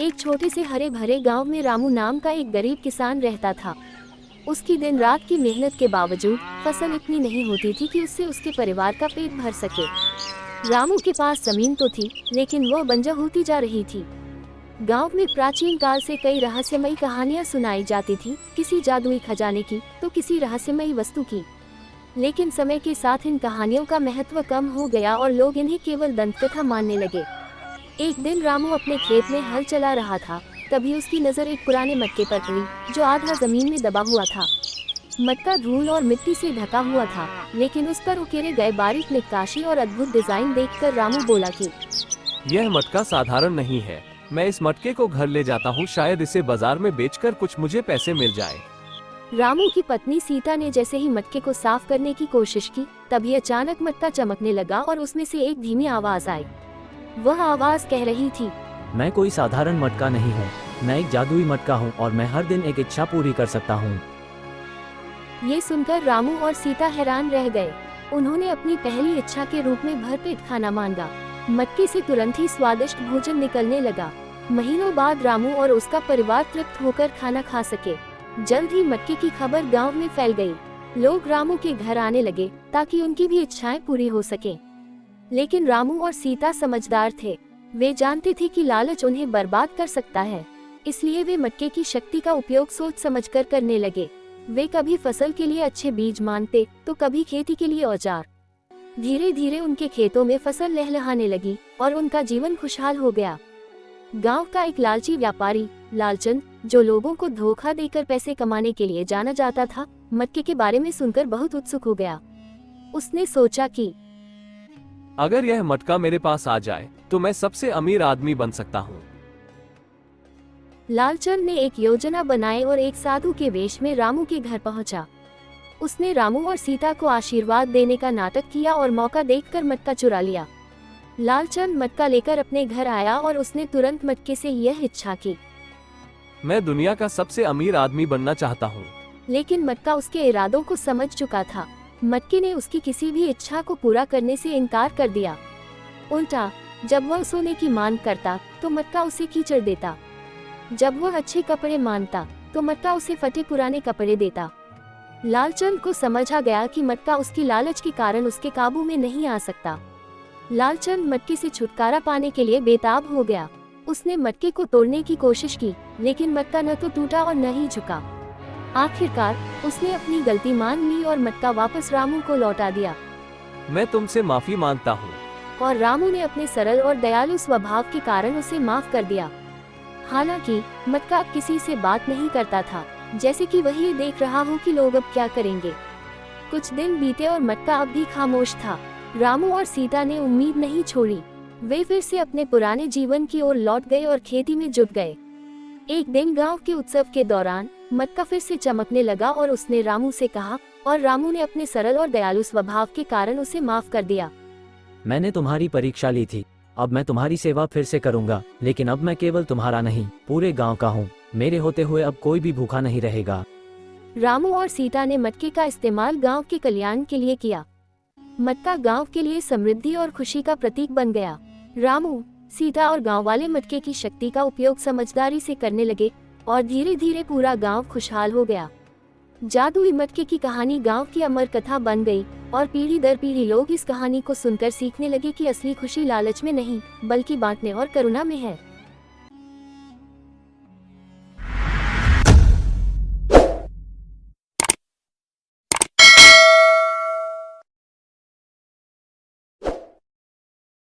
एक छोटे से हरे भरे गांव में रामू नाम का एक गरीब किसान रहता था। उसकी दिन रात की मेहनत के बावजूद फसल इतनी नहीं होती थी कि उससे उसके परिवार का पेट भर सके। रामू के पास जमीन तो थी, लेकिन वह बंजर होती जा रही थी। गांव में प्राचीन काल से कई रहस्यमयी कहानियां सुनाई जाती थी, किसी जादुई खजाने की तो किसी रहस्यमयी वस्तु की। लेकिन समय के साथ इन कहानियों का महत्व कम हो गया और लोग इन्हें केवल दंतकथा मानने लगे। एक दिन रामू अपने खेत में हल चला रहा था, तभी उसकी नज़र एक पुराने मटके पर पड़ी जो आधा जमीन में दबा हुआ था। मटका धूल और मिट्टी से ढका हुआ था, लेकिन उस पर उकेरे गए बारीक नक्काशी और अद्भुत डिजाइन देखकर रामू बोला कि यह मटका साधारण नहीं है। मैं इस मटके को घर ले जाता हूँ, शायद इसे बाजार में बेचकर कुछ मुझे पैसे मिल जाए। रामू की पत्नी सीता ने जैसे ही मटके को साफ करने की कोशिश की, तभी अचानक मटका चमकने लगा और उसमें से एक धीमी आवाज आई। वह आवाज कह रही थी, मैं कोई साधारण मटका नहीं हूँ, मैं एक जादुई मटका हूँ और मैं हर दिन एक इच्छा पूरी कर सकता हूँ। ये सुनकर रामू और सीता हैरान रह गए। उन्होंने अपनी पहली इच्छा के रूप में भरपेट खाना मांगा। मटके से तुरंत ही स्वादिष्ट भोजन निकलने लगा। महीनों बाद रामू और उसका परिवार तृप्त होकर खाना खा सके। जल्द ही मटके की खबर गांव में फैल गई। लोग रामू के घर आने लगे ताकि उनकी भी इच्छाएं पूरी हो सके। लेकिन रामू और सीता समझदार थे। वे जानते थे कि लालच उन्हें बर्बाद कर सकता है, इसलिए वे मटके की शक्ति का उपयोग सोच समझकर करने लगे। वे कभी फसल के लिए अच्छे बीज मांगते तो कभी खेती के लिए औजार। धीरे धीरे उनके खेतों में फसल लहलहाने लगी और उनका जीवन खुशहाल हो गया। गांव का एक लालची व्यापारी लालचंद, जो लोगों को धोखा देकर पैसे कमाने के लिए जाना जाता था, मटके के बारे में सुनकर बहुत उत्सुक हो गया। उसने सोचा कि अगर यह मटका मेरे पास आ जाए तो मैं सबसे अमीर आदमी बन सकता हूँ। लालचंद ने एक योजना बनाई और एक साधु के वेश में रामू के घर पहुंचा। उसने रामू और सीता को आशीर्वाद देने का नाटक किया और मौका देखकर मटका चुरा लिया। लालचंद मटका लेकर अपने घर आया और उसने तुरंत मटके से यह इच्छा की, मैं दुनिया का सबसे अमीर आदमी बनना चाहता हूँ। लेकिन मटका उसके इरादों को समझ चुका था। मटके ने उसकी किसी भी इच्छा को पूरा करने से इनकार कर दिया। उल्टा, जब वह सोने की मांग करता तो मटका उसे कीचड़ देता। जब वह अच्छे कपड़े मांगता तो मटका उसे फटे पुराने कपड़े देता। लालचंद को समझ आ गया कि मटका उसकी लालच के कारण उसके काबू में नहीं आ सकता। लालचंद मटके से छुटकारा पाने के लिए बेताब हो गया। उसने मटके को तोड़ने की कोशिश की, लेकिन मटका न तो टूटा और न ही झुका। आखिरकार उसने अपनी गलती मान ली और मटका वापस रामू को लौटा दिया। मैं तुमसे माफी मांगता हूँ। और रामू ने अपने सरल और दयालु स्वभाव के कारण उसे माफ कर दिया। हालांकि मटका अब किसी से बात नहीं करता था, जैसे कि वह ये देख रहा हो कि लोग अब क्या करेंगे। कुछ दिन बीते और मटका अब भी खामोश था। रामू और सीता ने उम्मीद नहीं छोड़ी। वे फिर से अपने पुराने जीवन की ओर लौट गए और खेती में जुट गए। एक दिन गांव के उत्सव के दौरान मटका फिर से चमकने लगा और उसने रामू से कहा, और रामू ने अपने सरल और दयालु स्वभाव के कारण उसे माफ कर दिया। मैंने तुम्हारी परीक्षा ली थी, अब मैं तुम्हारी सेवा फिर से करूंगा, लेकिन अब मैं केवल तुम्हारा नहीं, पूरे गांव का हूँ। मेरे होते हुए अब कोई भी भूखा नहीं रहेगा। रामू और सीता ने मटके का इस्तेमाल गांव के कल्याण के लिए किया। मटका गांव के लिए समृद्धि और खुशी का प्रतीक बन गया। रामू, सीता और गांव वाले मटके की शक्ति का उपयोग समझदारी से करने लगे और धीरे धीरे पूरा गांव खुशहाल हो गया। जादुई मटके की कहानी गांव की अमर कथा बन गई और पीढ़ी दर पीढ़ी लोग इस कहानी को सुनकर सीखने लगे कि असली खुशी लालच में नहीं, बल्कि बांटने और करुणा में है।